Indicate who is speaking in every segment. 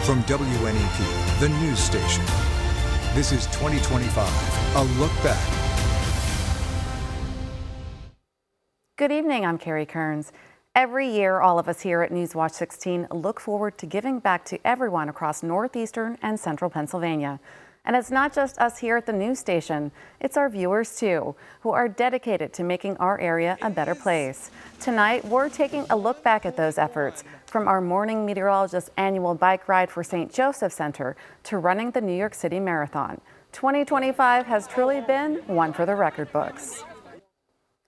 Speaker 1: From WNEP, the news station. This is 2025, a look back.
Speaker 2: Good evening, I'm Carrie Kearns. Every year, all of us here at Newswatch 16 look forward to giving back to everyone across northeastern and central Pennsylvania. And it's not just us here at the news station, it's our viewers too, who are dedicated to making our area a better place. Tonight, we're taking a look back at those efforts, from our morning meteorologist annual bike ride for St. Joseph Center to running the New York City Marathon. 2025 has truly been one for the record books.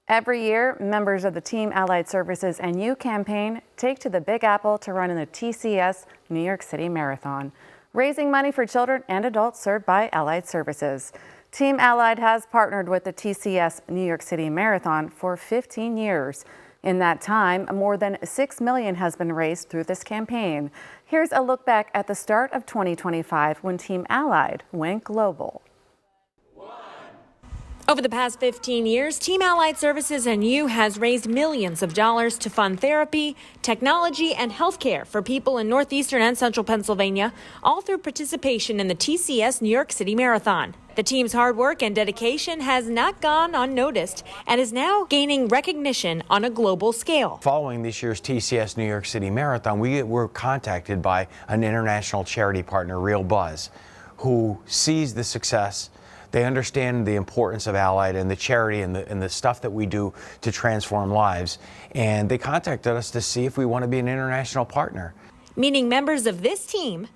Speaker 2: Every year, members of the Team Allied Services and You campaign take to the Big Apple to run in the TCS New York City Marathon, raising money for children and adults served by Allied Services. Team Allied has partnered with the TCS New York City Marathon for 15 years. In that time, more than $6 million has been raised through this campaign. Here's a look back at the start of 2025 when Team Allied went global.
Speaker 3: Over the past 15 years, Team Allied Services and You has raised millions of dollars to fund therapy, technology, and healthcare for people in northeastern and central Pennsylvania, all through participation in the TCS New York City Marathon. The team's hard work and dedication has not gone unnoticed and is now gaining recognition on a global scale.
Speaker 4: Following this year's TCS New York City Marathon, we were contacted by an international charity partner, Real Buzz, who sees the success. They understand the importance of Allied and the charity and the stuff that we do to transform lives. And they contacted us to see if we want to be an international partner.
Speaker 3: Meaning members of this team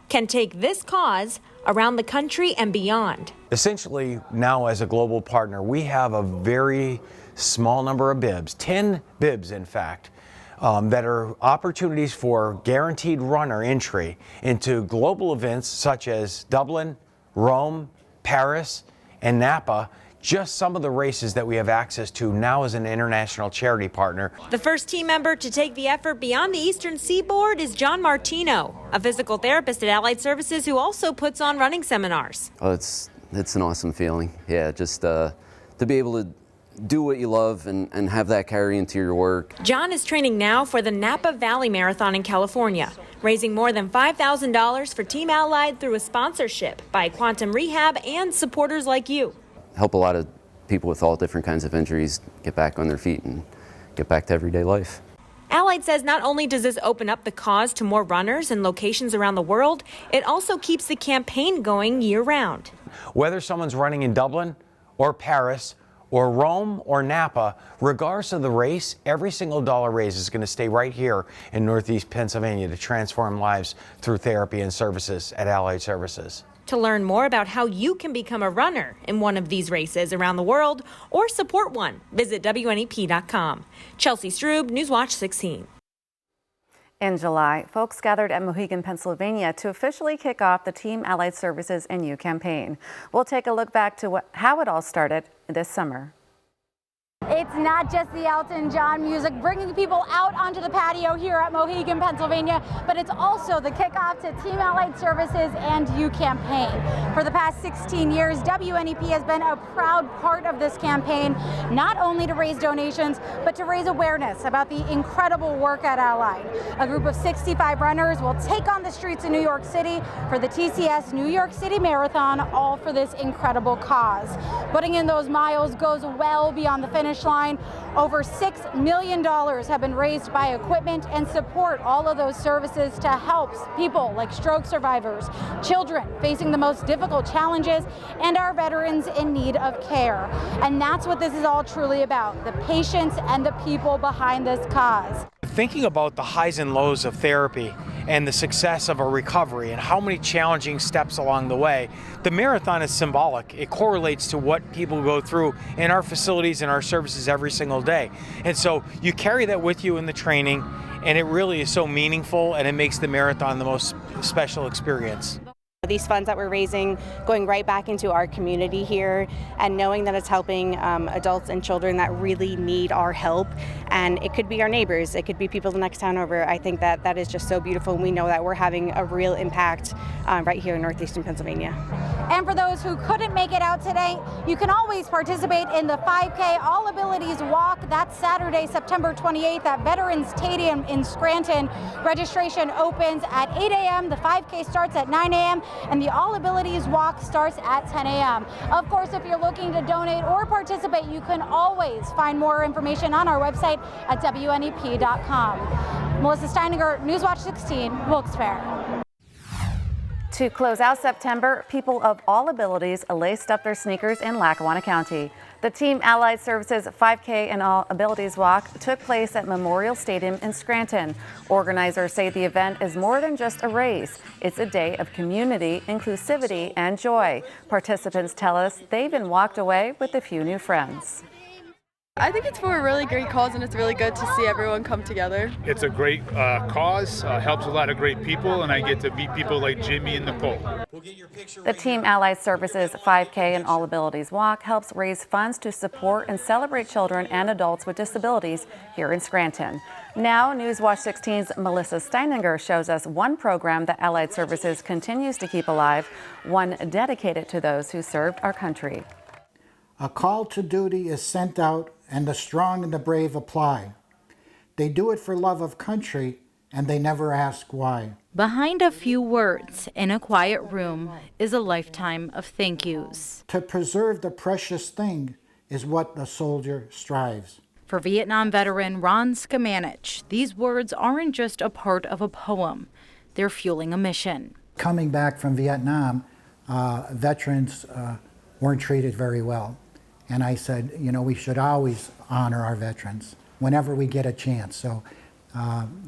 Speaker 3: can take this cause around the country and beyond.
Speaker 4: Essentially, now as a global partner, we have a very small number of bibs, 10 bibs in fact, that are opportunities for guaranteed runner entry into global events such as Dublin, Rome, Paris, and Napa, just some of the races that we have access to now as an international charity partner.
Speaker 3: The first team member to take the effort beyond the Eastern Seaboard is John Martino, a physical therapist at Allied Services who also puts on running seminars.
Speaker 5: Oh, it's an awesome feeling. Yeah, just to be able to do what you love and have that carry into your work.
Speaker 3: John is training now for the Napa Valley Marathon in California, raising more than $5,000 for Team Allied through a sponsorship by Quantum Rehab and supporters like you.
Speaker 5: Help a lot of people with all different kinds of injuries get back on their feet and get back to everyday life.
Speaker 3: Allied says not only does this open up the cause to more runners in locations around the world, it also keeps the campaign going year-round.
Speaker 4: Whether someone's running in Dublin or Paris or Rome or Napa, regardless of the race, every single dollar raised is going to stay right here in Northeast Pennsylvania to transform lives through therapy and services at Allied Services.
Speaker 3: To learn more about how you can become a runner in one of these races around the world or support one, visit WNEP.com. Chelsea Strube, Newswatch 16.
Speaker 2: In July, folks gathered at Mohegan, Pennsylvania to officially kick off the Team Allied Services and You campaign. We'll take a look back to how it all started this summer.
Speaker 6: It's not just the Elton John music bringing people out onto the patio here at Mohegan, Pennsylvania, but it's also the kickoff to Team Allied Services and You campaign. For the past 16 years, WNEP has been a proud part of this campaign, not only to raise donations, but to raise awareness about the incredible work at Allied. A group of 65 runners will take on the streets of New York City for the TCS New York City Marathon, all for this incredible cause. Putting in those miles goes well beyond the finish line. Over $6 million have been raised by equipment and support all of those services to help people like stroke survivors, children facing the most difficult challenges, and our veterans in need of care. And that's what this is all truly about, the patients and the people behind this cause.
Speaker 4: Thinking about the highs and lows of therapy and the success of a recovery and how many challenging steps along the way, the marathon is symbolic. It correlates to what people go through in our facilities and our services every single day. And so you carry that with you in the training, and it really is so meaningful, and it makes the marathon the most special experience.
Speaker 7: These funds that we're raising going right back into our community here, and knowing that it's helping adults and children that really need our help. And it could be our neighbors, it could be people the next town over. I think that that is just so beautiful, and we know that we're having a real impact right here in northeastern Pennsylvania.
Speaker 6: And for those who couldn't make it out today, you can always participate in the 5K All Abilities Walk. That's Saturday, September 28th at Veterans Stadium in Scranton. Registration opens at 8 a.m. The 5K starts at 9 a.m. and the All Abilities Walk starts at 10 a.m. Of course, if you're looking to donate or participate, you can always find more information on our website at WNEP.com. Melissa Steininger, Newswatch 16, Wilkes-Barre.
Speaker 2: To close out September, people of all abilities laced up their sneakers in Lackawanna County. The Team Allied Services 5K and All Abilities Walk took place at Memorial Stadium in Scranton. Organizers say the event is more than just a race. It's a day of community, inclusivity, and joy. Participants tell us they even walked away with a few new friends.
Speaker 8: I think it's for a really great cause, and it's really good to see everyone come together.
Speaker 9: It's a great cause, helps a lot of great people, and I get to meet people like Jimmy and Nicole.
Speaker 2: The Team Allied Services 5K and All Abilities Walk helps raise funds to support and celebrate children and adults with disabilities here in Scranton. Now, Newswatch 16's Melissa Steininger shows us one program that Allied Services continues to keep alive, one dedicated to those who served our country.
Speaker 10: A call to duty is sent out, and the strong and the brave apply. They do it for love of country, and they never ask why.
Speaker 11: Behind a few words in a quiet room is a lifetime of thank yous.
Speaker 10: To preserve the precious thing is what the soldier strives.
Speaker 11: For Vietnam veteran Ron Skamanich, these words aren't just a part of a poem, they're fueling a mission.
Speaker 10: Coming back from Vietnam, veterans weren't treated very well. And I said, you know, we should always honor our veterans whenever we get a chance. So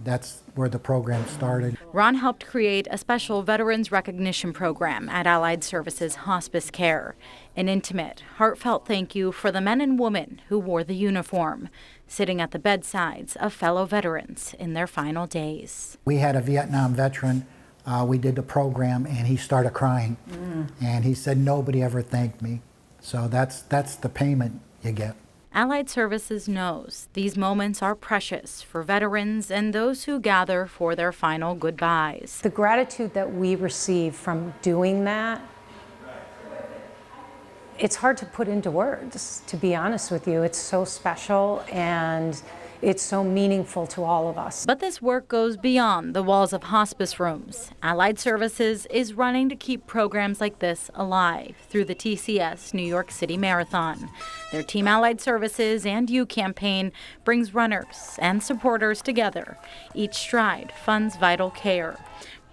Speaker 10: that's where the program started.
Speaker 11: Ron helped create a special Veterans Recognition Program at Allied Services Hospice Care. An intimate, heartfelt thank you for the men and women who wore the uniform, sitting at the bedsides of fellow veterans in their final days.
Speaker 10: We had a Vietnam veteran. We did the program, and he started crying. And he said, nobody ever thanked me. So that's the payment you get.
Speaker 11: Allied Services knows these moments are precious for veterans and those who gather for their final goodbyes.
Speaker 12: The gratitude that we receive from doing that, it's hard to put into words, to be honest with you. It's so special, and it's so meaningful to all of us.
Speaker 11: But this work goes beyond the walls of hospice rooms. Allied Services is running to keep programs like this alive through the TCS New York City Marathon. Their Team Allied Services and You campaign brings runners and supporters together. Each stride funds vital care.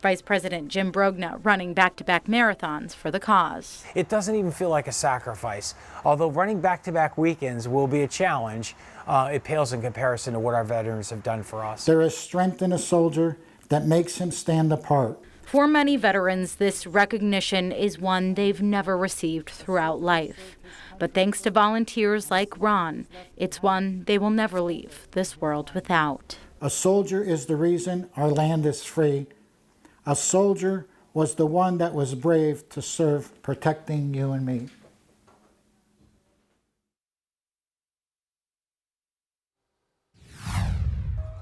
Speaker 11: Vice President Jim Brogna running back-to-back marathons for the cause.
Speaker 4: It doesn't even feel like a sacrifice. Although running back-to-back weekends will be a challenge, it pales in comparison to what our veterans have done for us.
Speaker 10: There is strength in a soldier that makes him stand apart.
Speaker 11: For many veterans, this recognition is one they've never received throughout life. But thanks to volunteers like Ron, it's one they will never leave this world without.
Speaker 10: A soldier is the reason our land is free. A soldier was the one that was brave to serve, protecting you and me.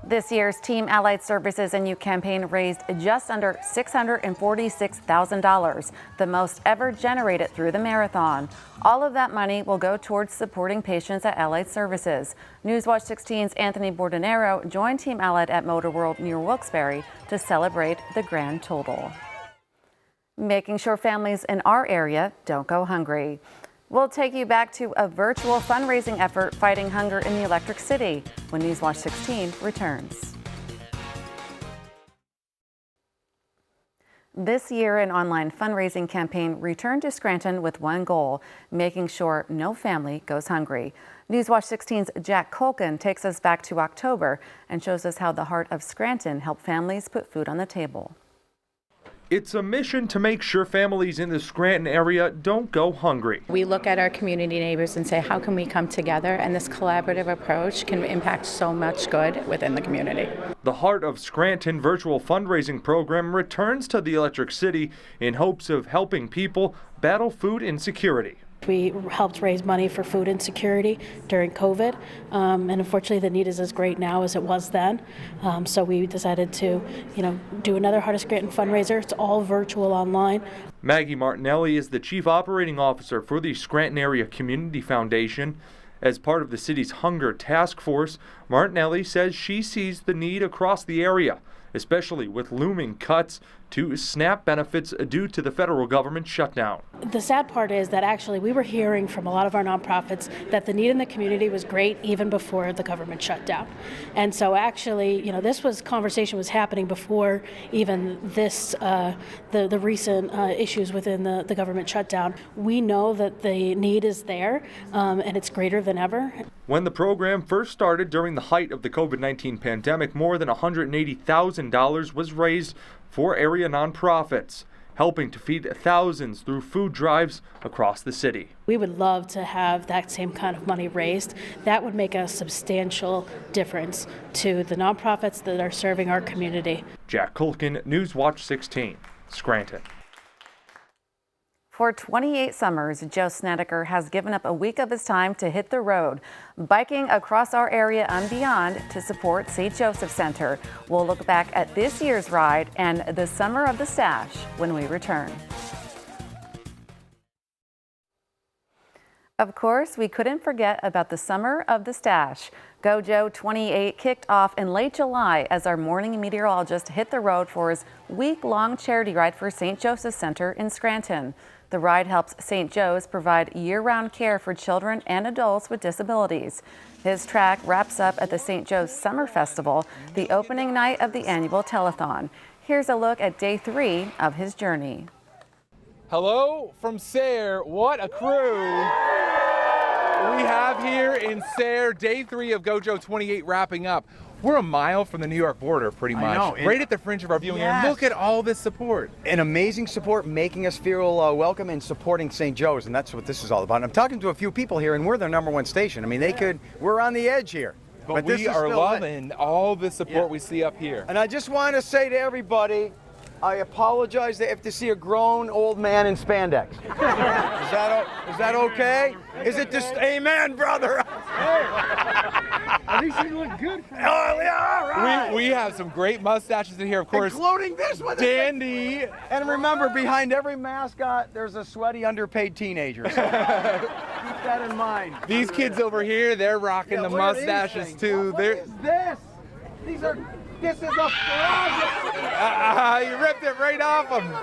Speaker 2: This year's Team Allied Services and You campaign raised just under $646,000, the most ever generated through the marathon. All of that money will go towards supporting patients at Allied Services. Newswatch 16's Anthony Bordenero joined Team Allied at Motor World near Wilkes-Barre to celebrate the grand total. Making sure families in our area don't go hungry. We'll take you back to a virtual fundraising effort fighting hunger in the Electric City when Newswatch 16 returns. This year, an online fundraising campaign returned to Scranton with one goal, making sure no family goes hungry. Newswatch 16's Jack Colkin takes us back to October and shows us how the Heart of Scranton helped families put food on the table.
Speaker 13: It's a mission to make sure families in the Scranton area don't go hungry.
Speaker 14: We look at our community neighbors and say, how can we come together? And this collaborative approach can impact so much good within the community.
Speaker 13: The Heart of Scranton virtual fundraising program returns to the Electric City in hopes of helping people battle food insecurity.
Speaker 15: We helped raise money for food insecurity during COVID, and unfortunately the need is as great now as it was then. So we decided to, do another Heart of Scranton fundraiser. It's all virtual online.
Speaker 13: Maggie Martinelli is the Chief Operating Officer for the Scranton Area Community Foundation. As part of the city's Hunger Task Force, Martinelli says she sees the need across the area, especially with looming cuts to SNAP benefits due to the federal government shutdown.
Speaker 15: The sad part is that actually we were hearing from a lot of our nonprofits that the need in the community was great even before the government shutdown. And so actually, this conversation was happening before even this, the recent issues within the government shutdown. We know that the need is there, and it's greater than ever.
Speaker 13: When the program first started during the height of the COVID-19 pandemic, more than $180,000 was raised for area nonprofits, helping to feed thousands through food drives across the city.
Speaker 15: We would love to have that same kind of money raised. That would make a substantial difference to the nonprofits that are serving our community.
Speaker 13: Jack Culkin, Newswatch 16, Scranton.
Speaker 2: For 28 summers, Joe Snedeker has given up a week of his time to hit the road, biking across our area and beyond to support St. Joseph Center. We'll look back at this year's ride and the Summer of the Stash when we return. Of course, we couldn't forget about the Summer of the Stash. Go Joe 28 kicked off in late July as our morning meteorologist hit the road for his week-long charity ride for St. Joseph Center in Scranton. The ride helps St. Joe's provide year-round care for children and adults with disabilities. His track wraps up at the St. Joe's Summer Festival, the opening night of the annual telethon. Here's a look at day 3 of his journey.
Speaker 16: Hello from Sayre. What a crew we have here in Sayre. Day 3 of Go Joe 28 wrapping up. We're a mile from the New York border, pretty much. I know. Right at the fringe of our viewing area. And look at all this support.
Speaker 4: An amazing support, making us feel welcome and supporting St. Joe's, and that's what this is all about. And I'm talking to a few people here, and we're their #1 station. I mean, we're on the edge here.
Speaker 16: But we are loving all the support we see up here.
Speaker 4: And I just want to say to everybody, I apologize they have to see a grown old man in spandex. Is that okay? Is it just, amen, brother?
Speaker 16: At least you look good. Oh, yeah, all right. We have some great mustaches in here, of course.
Speaker 4: Including this one.
Speaker 16: Dandy.
Speaker 4: And remember, behind every mascot, there's a sweaty, underpaid teenager. So keep that in mind.
Speaker 16: These kids over here, they're rocking the mustaches, too.
Speaker 4: What is this? This is a
Speaker 16: you ripped it right off them.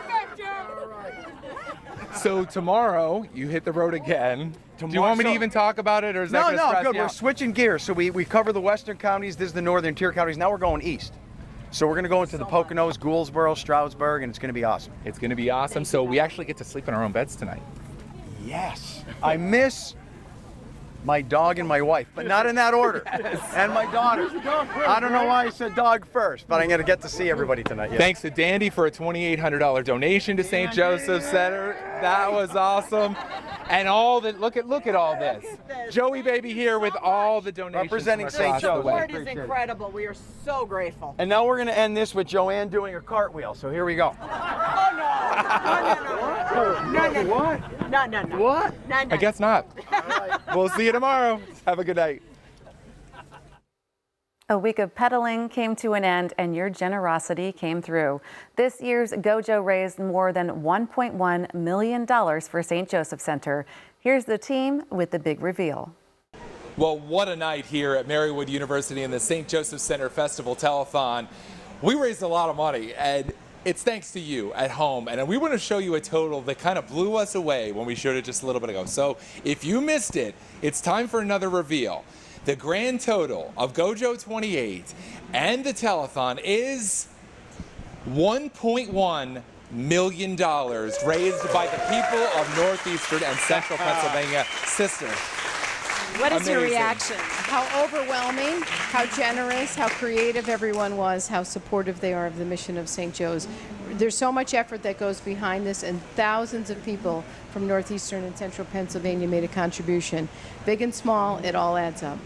Speaker 16: So tomorrow, you hit the road again. Do you want me to even talk about it, or is that going to stress
Speaker 4: good.
Speaker 16: you out?
Speaker 4: We're switching gears. So we cover the western counties. This is the northern tier counties. Now we're going east. So we're going to go into the Poconos, Gouldsboro, Stroudsburg, and it's going to be awesome.
Speaker 16: It's going to be awesome. So we actually get to sleep in our own beds tonight.
Speaker 4: Yes. I miss my dog and my wife, but not in that order. And my daughter. I don't know why I said dog first, but I'm going to get to see everybody tonight. Yeah.
Speaker 16: Thanks to Dandy for a $2,800 donation to St. Joseph Center. That was awesome. And all the look at all this. Joey baby here with all the donations
Speaker 4: representing St. Joe.
Speaker 17: The support is incredible. We are so grateful.
Speaker 4: And now we're going to end this with Joanne doing a cartwheel. So here we go.
Speaker 17: Oh no! What? No.
Speaker 16: What?
Speaker 17: No.
Speaker 16: I guess not. Right. We'll see you tomorrow. Have a good night.
Speaker 2: A week of pedaling came to an end and your generosity came through. This year's GoJo raised more than $1.1 million for St. Joseph Center. Here's the team with the big reveal.
Speaker 16: Well, what a night here at Marywood University in the St. Joseph Center Festival Telethon. We raised a lot of money, and it's thanks to you at home. And we want to show you a total that kind of blew us away when we showed it just a little bit ago. So if you missed it, it's time for another reveal. The grand total of GoJo 28 and the telethon is $1.1 million raised by the people of northeastern and central Pennsylvania. Sister,
Speaker 18: what is your
Speaker 16: amazing.
Speaker 18: reaction? How overwhelming, how generous, how creative everyone was, how supportive they are of the mission of St. Joe's. there's so much effort that goes behind this, and thousands of people from northeastern and central Pennsylvania made a contribution. Big and small, it all adds up.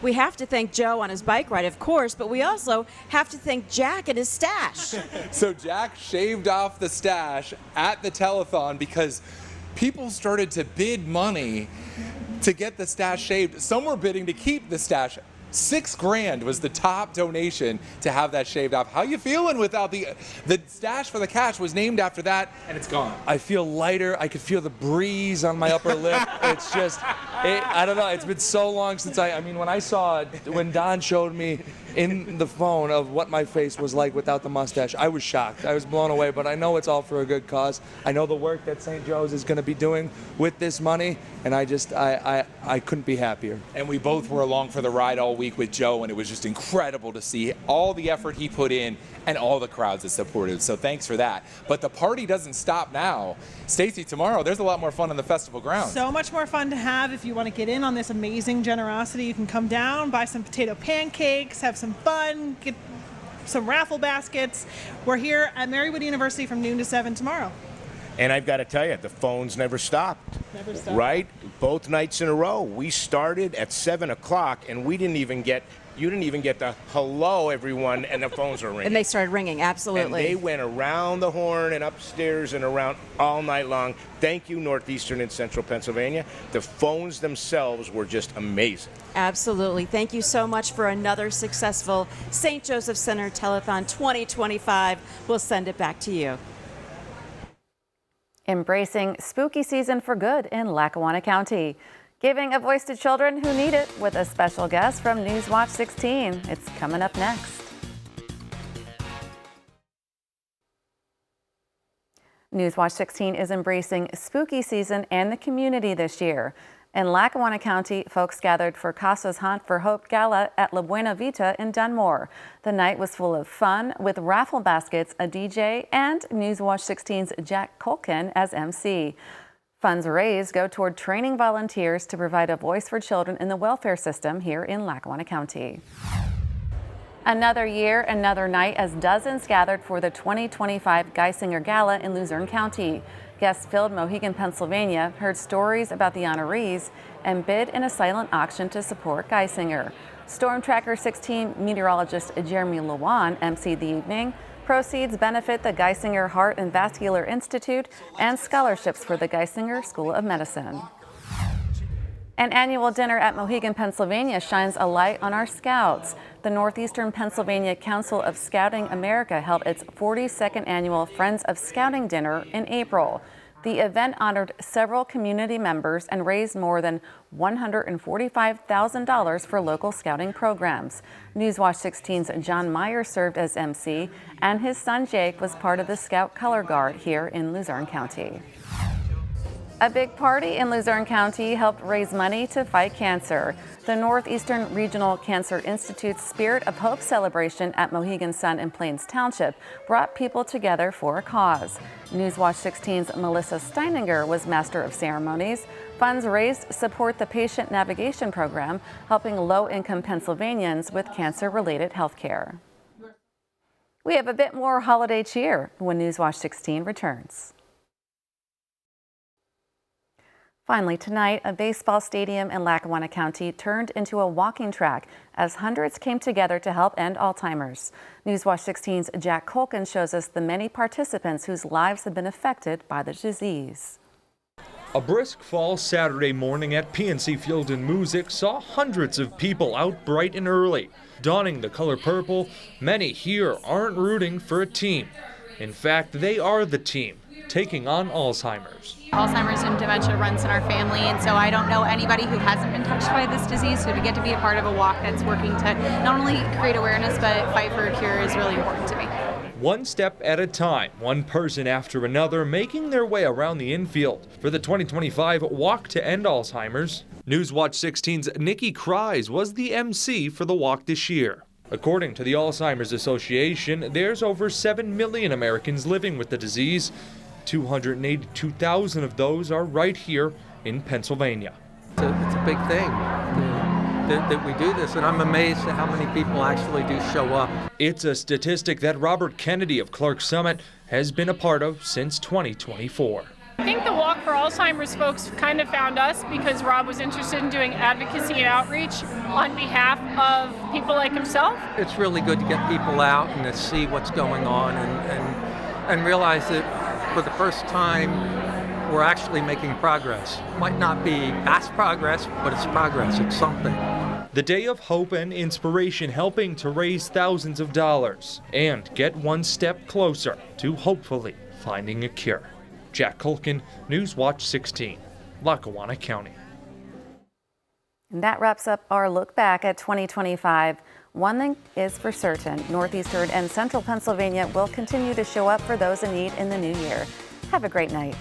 Speaker 19: We have to thank Joe on his bike ride, of course, but we also have to thank Jack and his stash.
Speaker 16: So Jack shaved off the stash at the telethon because people started to bid money to get the stash shaved. Some were bidding to keep the stash. $6,000 was the top donation to have that shaved off. How you feeling without the stash for the cash was named after that, and it's gone?
Speaker 20: I feel lighter. I could feel the breeze on my upper lip. It's just, I don't know. It's been so long since I mean, when I saw it, when Don showed me in the phone of what my face was like without the mustache, I was shocked. I was blown away, but I know it's all for a good cause. I know the work that St. Joe's is going to be doing with this money, and I couldn't be happier.
Speaker 16: And we both were along for the ride all week with Joe, and it was just incredible to see all the effort he put in and all the crowds that supported. So thanks for that. But the party doesn't stop now. Stacy, tomorrow there's a lot more fun on the festival grounds.
Speaker 21: So much more fun to have. If you want to get in on this amazing generosity, you can come down, buy some potato pancakes, have some fun, get some raffle baskets. We're here at Marywood University from noon to 7 tomorrow.
Speaker 22: And I've got to tell you, the phones never stopped.
Speaker 21: Never stopped.
Speaker 22: Right? Both nights in a row. We started at 7 o'clock, and you didn't even get the hello, everyone, and the phones were ringing.
Speaker 19: And they started ringing, absolutely.
Speaker 22: And they went around the horn and upstairs and around all night long. Thank you, Northeastern and Central Pennsylvania. The phones themselves were just amazing.
Speaker 19: Absolutely. Thank you so much for another successful St. Joseph Center Telethon 2025. We'll send it back to you.
Speaker 2: Embracing spooky season for good in Lackawanna County. Giving a voice to children who need it with a special guest from Newswatch 16. It's coming up next. Newswatch 16 is embracing spooky season and the community this year. In Lackawanna County, folks gathered for Casa's Hunt for Hope Gala at La Buena Vita in Dunmore. The night was full of fun with raffle baskets, a DJ, and Newswatch 16's Jack Colkin as MC. Funds raised go toward training volunteers to provide a voice for children in the welfare system here in Lackawanna County. Another year, another night as dozens gathered for the 2025 Geisinger Gala in Luzerne County. Guests filled Mohegan, Pennsylvania, heard stories about the honorees, and bid in a silent auction to support Geisinger. Storm Tracker 16 meteorologist Jeremy Lewan emceed the evening. Proceeds benefit the Geisinger Heart and Vascular Institute and scholarships for the Geisinger School of Medicine. An annual dinner at Mohegan, Pennsylvania shines a light on our Scouts. The Northeastern Pennsylvania Council of Scouting America held its 42nd annual Friends of Scouting dinner in April. The event honored several community members and raised more than $145,000 for local scouting programs. Newswatch 16's John Meyer served as MC, and his son Jake was part of the Scout Color Guard here in Luzerne County. A big party in Luzerne County helped raise money to fight cancer. The Northeastern Regional Cancer Institute's Spirit of Hope celebration at Mohegan Sun in Plains Township brought people together for a cause. Newswatch 16's Melissa Steininger was Master of Ceremonies. Funds raised support the Patient Navigation Program, helping low-income Pennsylvanians with cancer-related health care. We have a bit more holiday cheer when Newswatch 16 returns. Finally, tonight, a baseball stadium in Lackawanna County turned into a walking track as hundreds came together to help end Alzheimer's. Newswatch 16's Jack Colkin shows us the many participants whose lives have been affected by the disease.
Speaker 13: A brisk fall Saturday morning at PNC Field in Moosic saw hundreds of people out bright and early. Donning the color purple, many here aren't rooting for a team. In fact, they are the team, taking on Alzheimer's.
Speaker 23: Alzheimer's and dementia runs in our family, and so I don't know anybody who hasn't been touched by this disease, so to get to be a part of a walk that's working to not only create awareness but fight for a cure is really important to me.
Speaker 13: One step at a time, one person after another making their way around the infield for the 2025 Walk to End Alzheimer's. Newswatch 16's Nikki Kries was the MC for the walk this year. According to the Alzheimer's Association, there's over 7 million Americans living with the disease. 282,000 of those are right here in Pennsylvania.
Speaker 24: It's a big thing.
Speaker 1: that we do this, and I'm amazed at how many people actually do show up.
Speaker 13: It's a statistic that Robert Kennedy of Clark Summit has been a part of since 2024.
Speaker 3: I think the Walk for Alzheimer's folks kind of found us because Rob was interested in doing advocacy and outreach on behalf of people like himself.
Speaker 1: It's really good to get people out and to see what's going on and realize that for the first time we're actually making progress. Might not be fast progress, but it's progress. It's something.
Speaker 13: The day of hope and inspiration, helping to raise thousands of dollars and get one step closer to hopefully finding a cure. Jack Culkin, Newswatch 16, Lackawanna County.
Speaker 2: And that wraps up our look back at 2025. One thing is for certain, Northeastern and Central Pennsylvania will continue to show up for those in need in the new year. Have a great night.